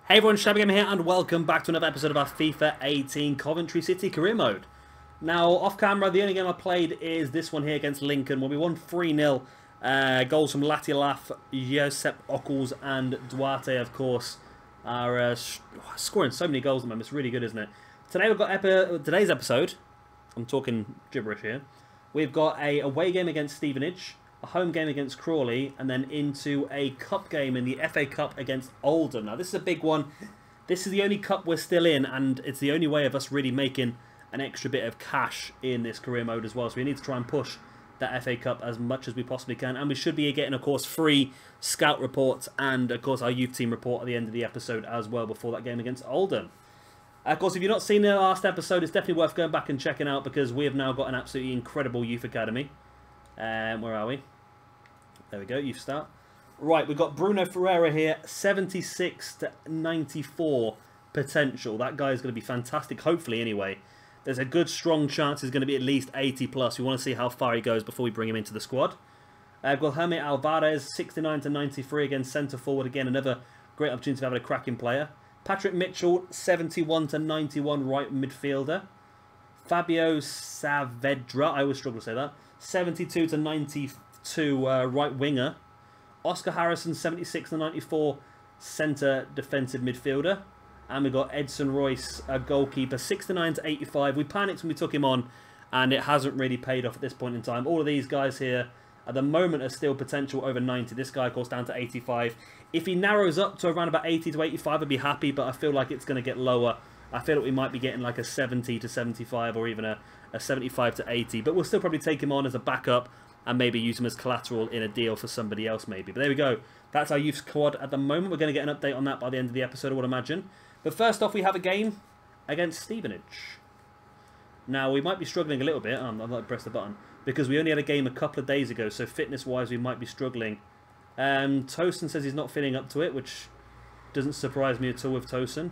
Hey everyone, Shabby Gamer here, and welcome back to another episode of our FIFA 18 Coventry City Career Mode. Now, off camera, the only game I played is this one here against Lincoln, where we won 3-0. Goals from Latilaf, Josep Ockels, and Duarte, of course, are scoring so many goals at the moment. It's really good, isn't it? Today we've got today's episode. I'm talking gibberish here. We've got a away game against Stevenage, a home game against Crawley, and then into a cup game in the FA Cup against Oldham. Now, this is a big one. This is the only cup we're still in, and it's the only way of us really making an extra bit of cash in this career mode as well. So we need to try and push that FA Cup as much as we possibly can. And we should be getting, of course, free scout reports and, of course, our youth team report at the end of the episode as well before that game against Oldham. Of course, if you've not seen the last episode, it's definitely worth going back and checking out because we have now got an absolutely incredible youth academy. Where are we? There we go, youth start. Right, we've got Bruno Ferreira here, 76 to 94 potential. That guy's going to be fantastic, hopefully anyway. There's a good, strong chance he's going to be at least 80 plus. We want to see how far he goes before we bring him into the squad. Guilherme Alvarez, 69 to 93 again, centre forward. Again, another great opportunity to have a cracking player. Patrick Mitchell, 71 to 91 right midfielder. Fabio Saavedra, I always struggle to say that, 72 to 92 right winger. Oscar Harrison, 76 to 94 centre defensive midfielder. And we've got Edson Royce, a goalkeeper, 69 to 85. We panicked when we took him on, and it hasn't really paid off at this point in time. All of these guys here at the moment are still potential over 90. This guy, of course, down to 85. If he narrows up to around about 80 to 85, I'd be happy, but I feel like it's going to get lower. I feel that we might be getting like a 70 to 75 or even a 75 to 80. But we'll still probably take him on as a backup and maybe use him as collateral in a deal for somebody else maybe. But there we go. That's our youth squad at the moment. We're going to get an update on that by the end of the episode, I would imagine. But first off, we have a game against Stevenage. Now, we might be struggling a little bit. I've not pressed the button. Because we only had a game a couple of days ago, so fitness-wise, we might be struggling. Tosin says he's not feeling up to it, which doesn't surprise me at all with Tosin.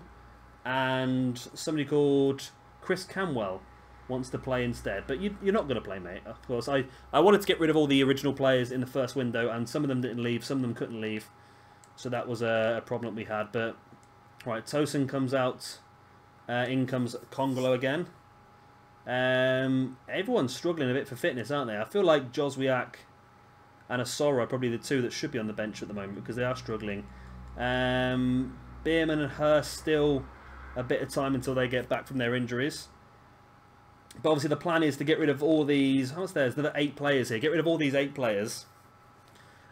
And somebody called Chris Camwell wants to play instead. But you're not going to play, mate. Of course, I wanted to get rid of all the original players in the first window, and some of them didn't leave, some of them couldn't leave. So that was a problem we had. But, right, Tosin comes out. In comes Congolo again. Everyone's struggling a bit for fitness, aren't they? I feel like Joswiak and Asoro are probably the two that should be on the bench at the moment because they are struggling. Bierman and Hurst still a bit of time until they get back from their injuries. But obviously the plan is to get rid of all these... What's there? There's another 8 players here. Get rid of all these 8 players.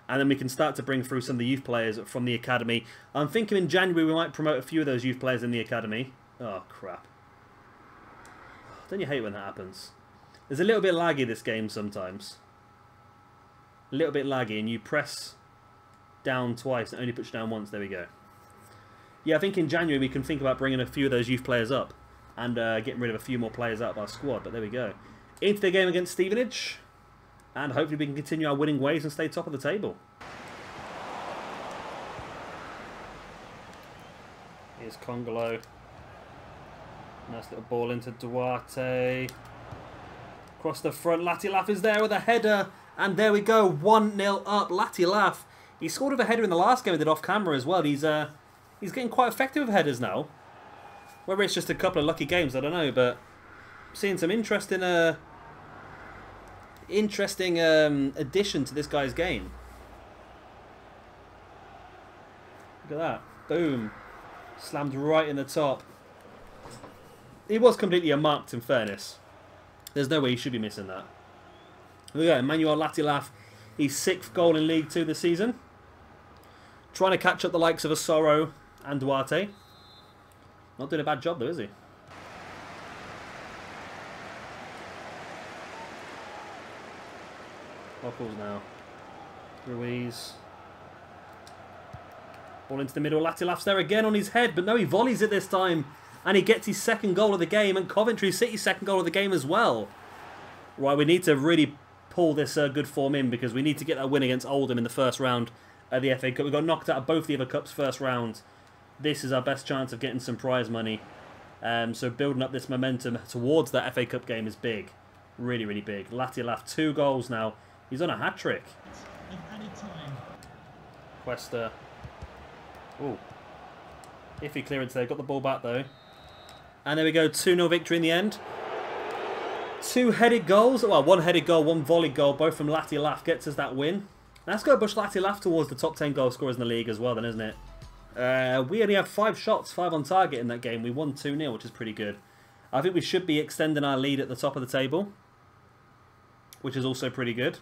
And then we can start to bring through some of the youth players from the academy. I'm thinking in January we might promote a few of those youth players in the academy. Oh, crap. Don't you hate when that happens? There's a little bit laggy this game sometimes. A little bit laggy, and you press down twice and only push down once. There we go. Yeah, I think in January we can think about bringing a few of those youth players up and getting rid of a few more players out of our squad. But there we go. Into the game against Stevenage, and hopefully we can continue our winning ways and stay top of the table. Here's Congolo. Nice little ball into Duarte. Across the front, Latilaf is there with a header. And there we go, 1-0 up. Latilaf, he scored with a header in the last game we did off camera as well. He's getting quite effective with headers now. Whether it's just a couple of lucky games, I don't know. But I'm seeing some interesting addition to this guy's game. Look at that. Boom. Slammed right in the top. He was completely unmarked, in fairness. There's no way he should be missing that. There we go, Emmanuel Latilaf. His 6th goal in League 2 this season. Trying to catch up the likes of Asoro and Duarte. Not doing a bad job though, is he? Ockels now. Ruiz. Ball into the middle. Latilaf's there again on his head, but no, he volleys it this time. And he gets his 2nd goal of the game, and Coventry City's 2nd goal of the game as well. Right, we need to really pull this good form in because we need to get that win against Oldham in the first round of the FA Cup. We got knocked out of both the other cups first round. This is our best chance of getting some prize money. So building up this momentum towards that FA Cup game is big. Really, really big. Latilaf, 2 goals now. He's on a hat-trick. Cuesta. Ooh. Iffy clearance there. Got the ball back though. And there we go. 2-0 victory in the end. 2 headed goals. Well, 1 headed goal, 1 volleyed goal. Both from Latilaf gets us that win. That's got to push Latilaf towards the top 10 goal scorers in the league as well then, isn't it? We only have 5 shots, 5 on target in that game. We won 2-0, which is pretty good. I think we should be extending our lead at the top of the table, which is also pretty good.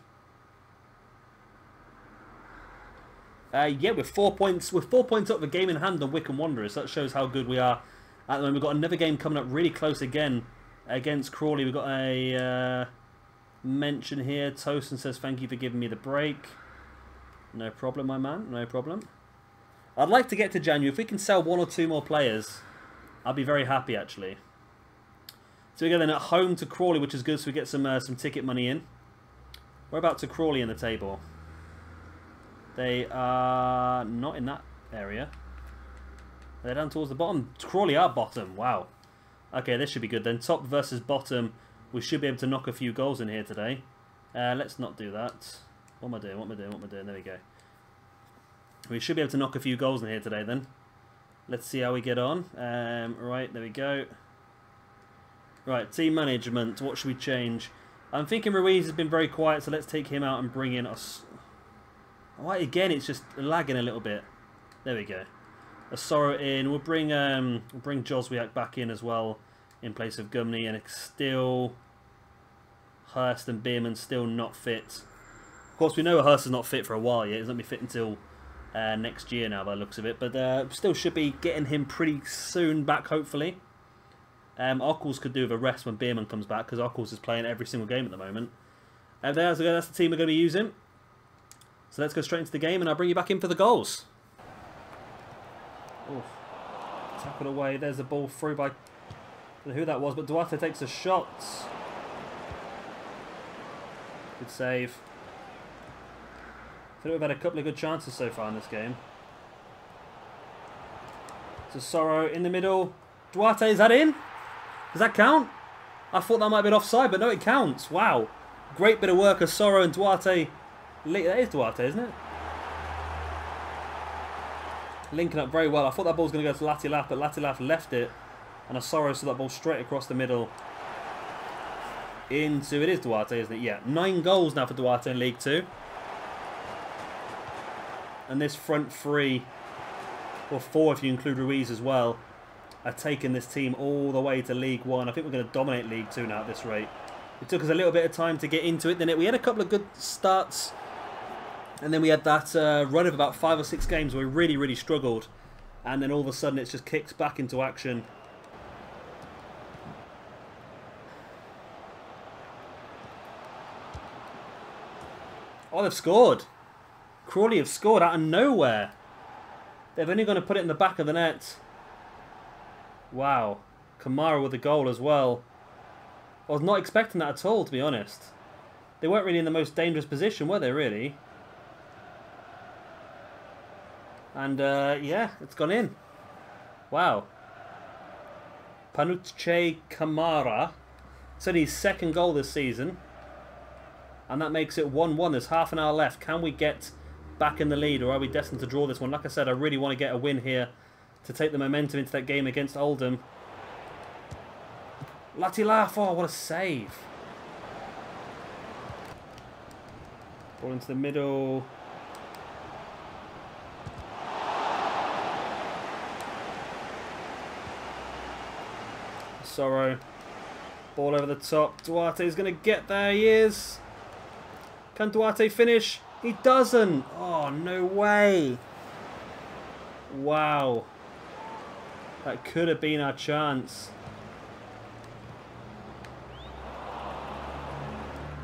Yeah, we're 4 points. We're 4 points up the game in hand on Wycombe Wanderers. That shows how good we are at the moment. We've got another game coming up really close again against Crawley. We've got a mention here. Tosin says, thank you for giving me the break. No problem, my man. No problem. I'd like to get to January. If we can sell 1 or 2 more players, I'll be very happy, actually. So we go then at home to Crawley, which is good, so we get some ticket money in. We're about to Crawley in the table. They are not in that area. They're down towards the bottom. Crawley are bottom. Wow. Okay, this should be good then. Top versus bottom. We should be able to knock a few goals in here today. Let's not do that. What am I doing? What am I doing? What am I doing? There we go. We should be able to knock a few goals in here today then. Let's see how we get on. Right, there we go. Right, team management. What should we change? I'm thinking Ruiz has been very quiet, so let's take him out and bring in us. Right, again, it's just lagging a little bit. There we go. Asoro in. We'll bring Joswiak back in as well in place of Gumney, and it's still Hurst and Bierman still not fit. Of course, we know Hurst is not fit for a while yet. He's not be fit until next year now by the looks of it, but still should be getting him pretty soon back, hopefully. Ockles could do with a rest when Bierman comes back, because Ockles is playing every single game at the moment. That's the team we're going to be using. So let's go straight into the game, and I'll bring you back in for the goals. Oof. Tackled away. There's the ball through by... I don't know who that was, but Duarte takes a shot. Good save. I feel like we've had a couple of good chances so far in this game. So Sorrow in the middle. Duarte, is that in? Does that count? I thought that might have been offside, but no, it counts. Wow. Great bit of work of Sorrow and Duarte. That is Duarte, isn't it? Linking up very well. I thought that ball was going to go to Latilaf, but Latilaf left it. And Asoro saw that ball straight across the middle. Into... It is Duarte, isn't it? Yeah. 9 goals now for Duarte in League 2. And this front 3, or 4 if you include Ruiz as well, are taking this team all the way to League 1. I think we're going to dominate League 2 now at this rate. It took us a little bit of time to get into it. Then we had a couple of good starts. And then we had that run of about 5 or 6 games where we really, really struggled. And then all of a sudden it's just kicked back into action. Oh, they've scored. Crawley have scored out of nowhere. They've only going to put it in the back of the net. Wow. Kamara with the goal as well. I was not expecting that at all, to be honest. They weren't really in the most dangerous position, were they, really? And, yeah, it's gone in. Wow. Panuche Kamara. It's only his 2nd goal this season. And that makes it 1-1. There's half an hour left. Can we get back in the lead, or are we destined to draw this one? Like I said, I really want to get a win here to take the momentum into that game against Oldham. Latilaf, oh, what a save. Ball into the middle. Sorrow. Ball over the top. Duarte's going to get there. He is. Can Duarte finish? He doesn't. Oh, no way. Wow. That could have been our chance.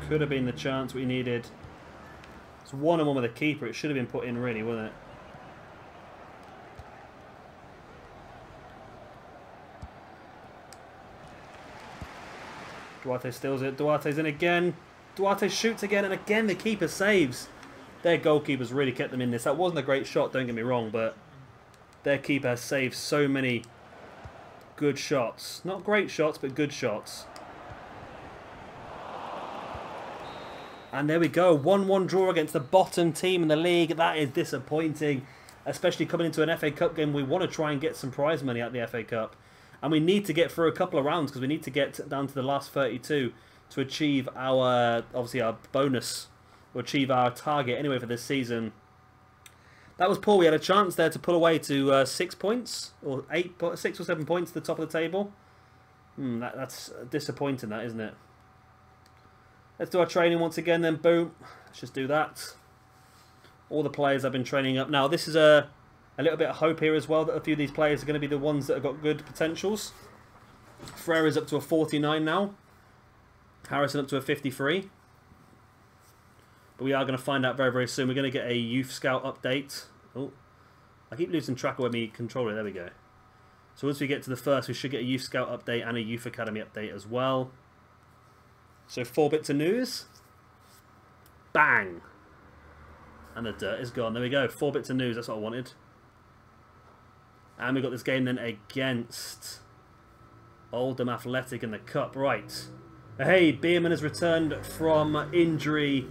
Could have been the chance we needed. It's 1-on-1 with a keeper. It should have been put in, really, wasn't it? Duarte steals it. Duarte's in again. Duarte shoots again, and again the keeper saves. Their goalkeepers really kept them in this. That wasn't a great shot, don't get me wrong, but their keeper has saved so many good shots. Not great shots, but good shots. And there we go. 1-1 draw against the bottom team in the league. That is disappointing. especially coming into an FA Cup game. We want to try and get some prize money at the FA Cup. And we need to get through a couple of rounds because we need to get down to the last 32 to achieve our, obviously, our bonus, or achieve our target anyway for this season. That was poor. We had a chance there to pull away to 6 points, or 6 or 7 points to the top of the table. That's disappointing, that, isn't it? Let's do our training once again then. Boom. Let's just do that. All the players have been training up. Now, this is a little bit of hope here as well, that a few of these players are going to be the ones that have got good potentials. Frere's up to a 49 now. Harrison up to a 53. But we are going to find out very, very soon. We're going to get a Youth Scout update. Oh, I keep losing track of where my controller. There we go. So once we get to the first, we should get a Youth Scout update and a Youth Academy update as well. So 4 bits of news. Bang! And the dirt is gone. There we go. 4 bits of news. That's what I wanted. And we got this game then against Oldham Athletic in the Cup. Right. Hey, Bierman has returned from injury.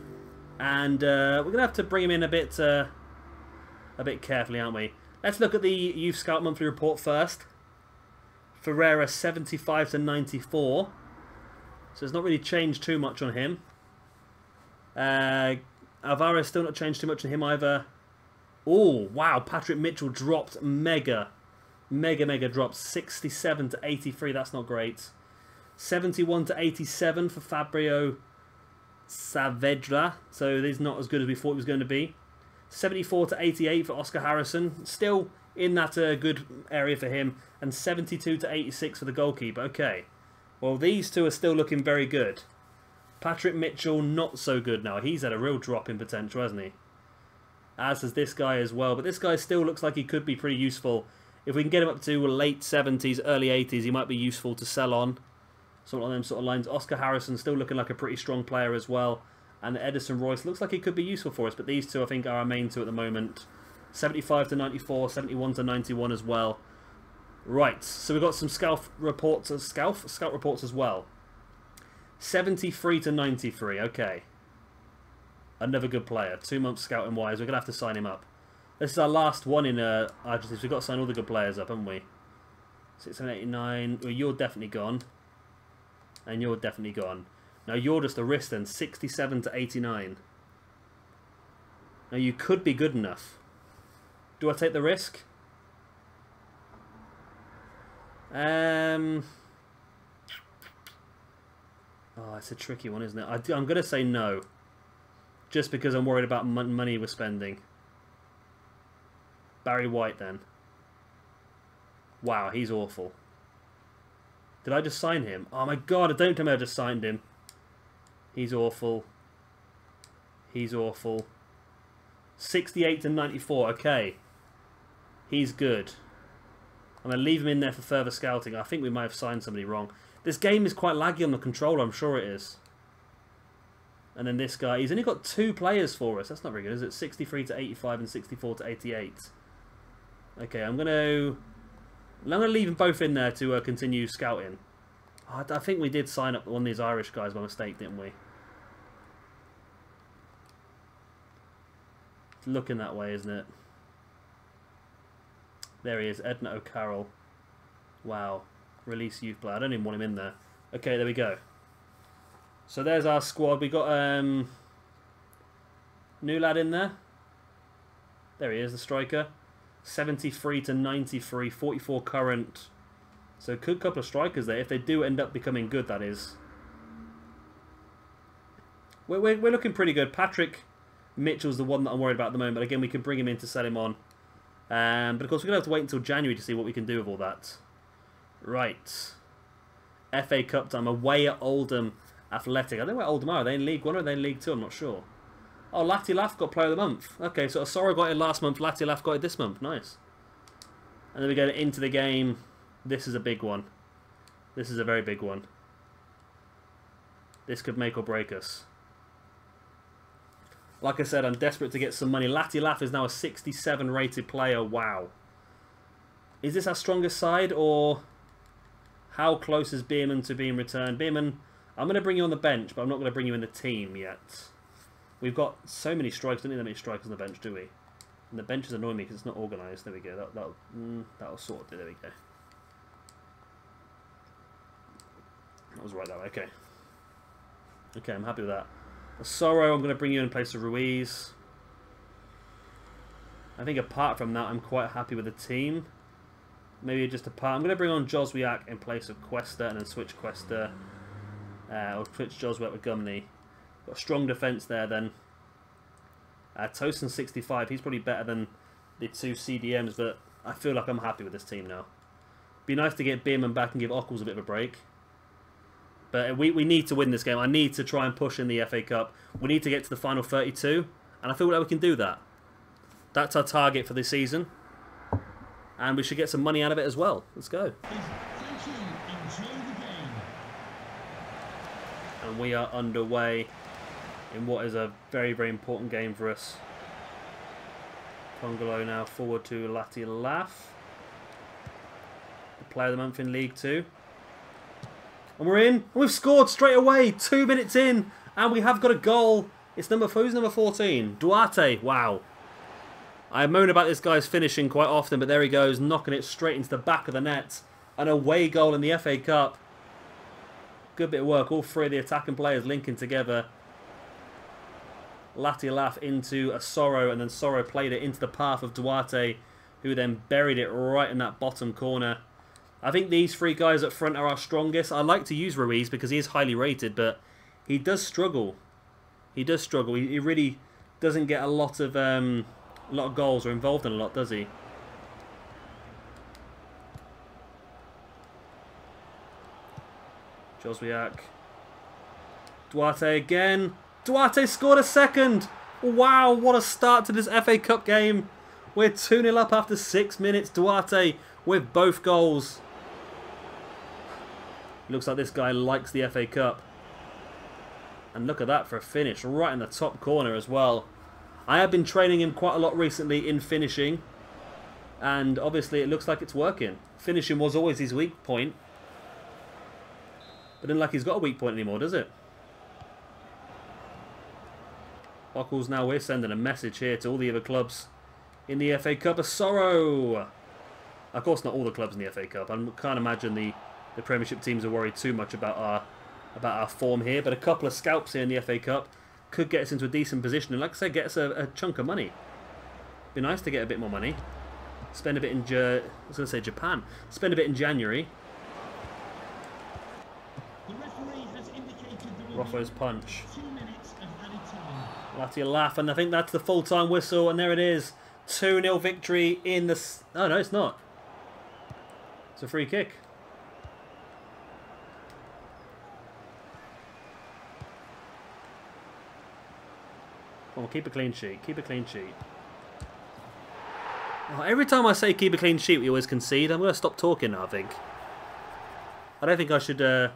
And we're going to have to bring him in a bit carefully, aren't we? Let's look at the Youth Scout monthly report first. Ferreira 75 to 94. So it's not really changed too much on him. Alvarez still not changed too much on him either. Oh, wow. Patrick Mitchell dropped mega dropped. 67 to 83. That's not great. 71 to 87 for Fabio Saavedra. So he's not as good as we thought he was going to be. 74 to 88 for Oscar Harrison. Still in that good area for him. And 72 to 86 for the goalkeeper. Okay. Well, these two are still looking very good. Patrick Mitchell, not so good now. He's had a real drop in potential, hasn't he? As has this guy as well. But this guy still looks like he could be pretty useful. If we can get him up to late 70s, early 80s, he might be useful to sell on. Something on them sort of lines. Oscar Harrison still looking like a pretty strong player as well. And Edison Royce looks like he could be useful for us. But these two, I think, are our main two at the moment. 75 to 94, 71 to 91 as well. Right, so we've got some scout reports as well. 73 to 93, okay. Another good player. 2 months scouting wise. We're going to have to sign him up. This is our last one in Argentina. We've got to sign all the good players up, haven't we? 689. Well, you're definitely gone. And you're definitely gone. Now, you're just a risk then. 67 to 89. Now, you could be good enough. Do I take the risk? Oh, it's a tricky one, isn't it? I'm going to say no. Just because I'm worried about money we're spending. Barry White, then. Wow, he's awful. Did I just sign him? Oh my god, don't tell me I just signed him. He's awful. He's awful. 68 to 94, okay. He's good. I'm going to leave him in there for further scouting. I think we might have signed somebody wrong. This game is quite laggy on the controller, I'm sure it is. And then this guy, he's only got 2 players for us. That's not very good, is it? 63 to 85 and 64 to 88. Okay, I'm going to leave them both in there to continue scouting. I think we did sign up one of these Irish guys by mistake, didn't we? It's looking that way, isn't it? There he is, Edna O'Carroll. Wow. Release youth player. I don't even want him in there. Okay, there we go. So there's our squad. We got new lad in there. There he is, the striker. 73 to 93, 44 current. So a good couple of strikers there. If they do end up becoming good, that is. We're looking pretty good. Patrick Mitchell's the one that I'm worried about at the moment. But again, we can bring him in to sell him on. But of course, we're going to have to wait until January to see what we can do with all that. Right. FA Cup time. Away at Oldham Athletic. I don't know where Oldham are. Are they in League 1 or are they in League 2? I'm not sure. Oh, Latilaf got Player of the Month. Okay, so Osoro got it last month. Latilaf got it this month. Nice. And then we go into the game. This is a big one. This is a very big one. This could make or break us. Like I said, I'm desperate to get some money. Latilaf is now a 67 rated player. Wow. Is this our strongest side, or how close is Bierman to being returned? Bierman, I'm going to bring you on the bench, but I'm not going to bring you in the team yet. We've got so many strikers. Don't need that many strikers on the bench, do we? And the benches annoy me because it's not organised. There we go. That'll sort of do. There we go. That was right that way. Okay. Okay, I'm happy with that. Sorrow, I'm going to bring you in place of Ruiz. I think apart from that, I'm quite happy with the team. Maybe just apart. I'm going to bring on Joswiak in place of Cuesta and then switch Cuesta. Or switch Joswiak with Gumney. Got a strong defence there then. Tosin 65, he's probably better than the two CDMs, but I feel like I'm happy with this team now. Be nice to get Bierman back and give Ockles a bit of a break. But we need to win this game. I need to try and push in the FA Cup. We need to get to the final 32, and I feel like we can do that. That's our target for this season. And we should get some money out of it as well. Let's go. And we are underway in what is a very, very important game for us. Pongolo now forward to Latialaf, the player of the month in League 2. And we're in. And we've scored straight away. 2 minutes in. And we have got a goal. It's who's number 14? Duarte. Wow. I moan about this guy's finishing quite often, but there he goes, knocking it straight into the back of the net. An away goal in the FA Cup. Good bit of work. All three of the attacking players linking together. Latialaf into a Sorrow, and then Sorrow played it into the path of Duarte, who then buried it right in that bottom corner. I think these three guys up front are our strongest. I like to use Ruiz because he is highly rated, but he does struggle. He does struggle. He really doesn't get a lot of goals or involved in a lot, does he? Joswiak. Duarte again. Duarte scored a second. Wow, what a start to this FA Cup game. We're 2-0 up after 6 minutes. Duarte with both goals. Looks like this guy likes the FA Cup. And look at that for a finish. Right in the top corner as well. I have been training him quite a lot recently in finishing. And obviously it looks like it's working. Finishing was always his weak point. But then like he's got a weak point anymore, does it? Ockles now, we're sending a message here to all the other clubs in the FA Cup. A Sorrow! Of course not all the clubs in the FA Cup. I can't imagine the Premiership teams are worried too much about our form here. But a couple of scalps here in the FA Cup could get us into a decent position. And like I said, get us a chunk of money. Be nice to get a bit more money. Spend a bit in I was going to say Japan. Spend a bit in January. Roffo's punch. Latialaf, and I think that's the full-time whistle, and there it is. 2-0 victory in the... Oh, no, it's not. It's a free kick. Come on, keep a clean sheet. Keep a clean sheet. Oh, every time I say keep a clean sheet, we always concede. I'm going to stop talking now, I think. I don't think I should... Oh,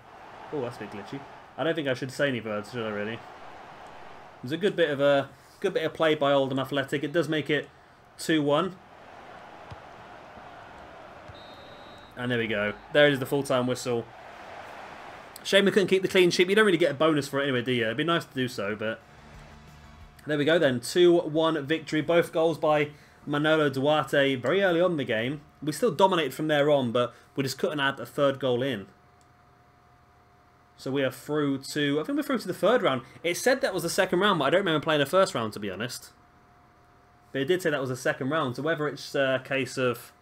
that's a bit glitchy. I don't think I should say any words, should I, really? There's a good bit of play by Oldham Athletic. It does make it 2-1. And there we go. There is the full-time whistle. Shame we couldn't keep the clean sheet. You don't really get a bonus for it anyway, do you? It'd be nice to do so, but... There we go then. 2-1 victory. Both goals by Manolo Duarte very early on in the game. We still dominated from there on, but we just couldn't add a third goal in. So we are through to... I think we're through to the third round. It said that was the second round, but I don't remember playing the first round, to be honest. But it did say that was the second round. So whether it's a case of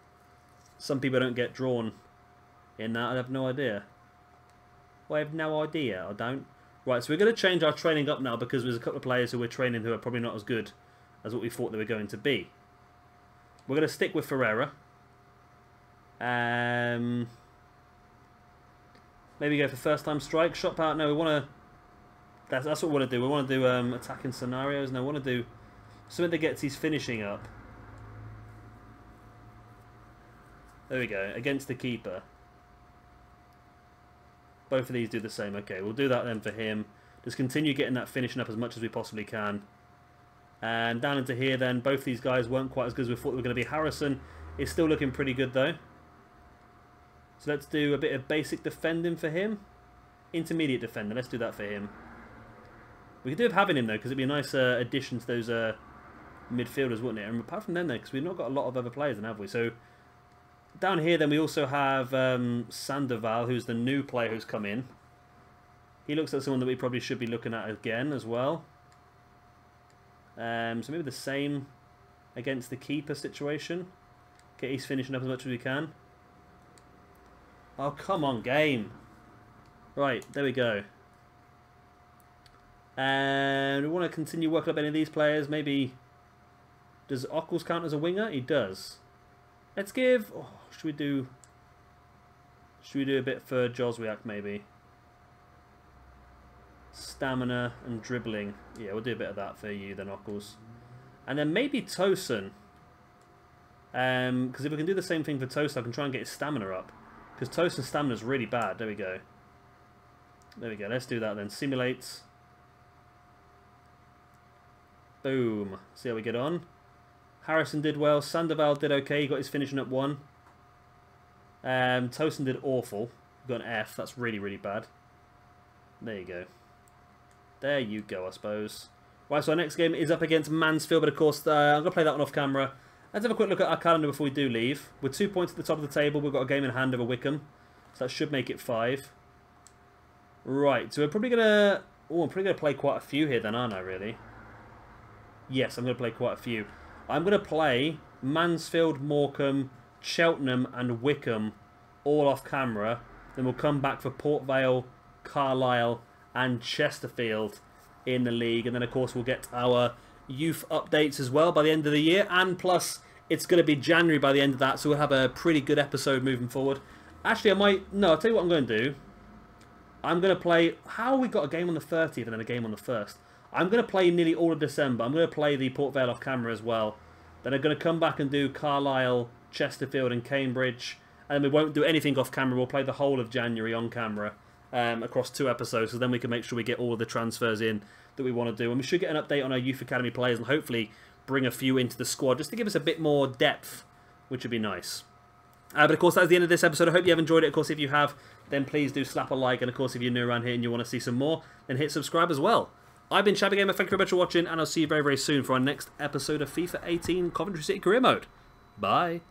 some people don't get drawn in that, I have no idea. Well, I have no idea. I don't. Right, so we're going to change our training up now because there's a couple of players who we're training who are probably not as good as what we thought they were going to be. We're going to stick with Ferreira. Maybe go for first time strike. Shot power. No, we want to... That's what we want to do. We want to do attacking scenarios. No, we want to do something that gets his finishing up. There we go. Against the keeper. Both of these do the same. Okay, we'll do that then for him. Just continue getting that finishing up as much as we possibly can. And down into here then, both these guys weren't quite as good as we thought they were going to be. Harrison is still looking pretty good though. So let's do a bit of basic defending for him. Intermediate defending, let's do that for him. We could do with having him though, because it'd be a nice addition to midfielders, wouldn't it? And apart from them, then, because we've not got a lot of other players, then, have we? So down here, then we also have Sandoval, who's the new player who's come in. He looks like someone that we probably should be looking at again as well. So maybe the same against the keeper situation. Okay, he's finishing up as much as we can. Oh, come on, game. Right, there we go. And we want to continue working up any of these players. Maybe... Does Ockles count as a winger? He does. Let's give... Oh, should we do a bit for Joswiak, maybe? Stamina and dribbling. Yeah, we'll do a bit of that for you then, Ockles. And then maybe Tosin. Because if we can do the same thing for Tosin, I can try and get his stamina up. Because Tosin's stamina is really bad. There we go. There we go. Let's do that then. Simulate. Boom. See how we get on. Harrison did well. Sandoval did okay. He got his finishing up 1. Tosin did awful. Got an F. That's really, really bad. There you go. There you go, I suppose. Right, so our next game is up against Mansfield, but of course, I'm going to play that one off camera. Let's have a quick look at our calendar before we do leave. We're 2 points at the top of the table. We've got a game in hand over Wickham. So that should make it 5. Right, so we're probably going to... Oh, I'm probably going to play quite a few here then, aren't I, really? Yes, I'm going to play quite a few. I'm going to play Mansfield, Morecambe, Cheltenham and Wickham all off camera. Then we'll come back for Port Vale, Carlisle and Chesterfield in the league. And then, of course, we'll get our youth updates as well by the end of the year. And plus, it's going to be January by the end of that. So we'll have a pretty good episode moving forward. Actually, I might... No, I'll tell you what I'm going to do. I'm going to play... How we got a game on the 30th and then a game on the 1st? I'm going to play nearly all of December. I'm going to play the Port Vale off camera as well. Then I'm going to come back and do Carlisle, Chesterfield and Cambridge. And then we won't do anything off camera. We'll play the whole of January on camera across 2 episodes. So then we can make sure we get all of the transfers in that we want to do. And we should get an update on our Youth Academy players and hopefully bring a few into the squad just to give us a bit more depth, which would be nice. But of course, that's the end of this episode. I hope you have enjoyed it. Of course, if you have, then please do slap a like. And of course, if you're new around here and you want to see some more, then hit subscribe as well. I've been Shabby Gamer, thank you very much for watching, and I'll see you very, very soon for our next episode of FIFA 18 Coventry City Career Mode. Bye.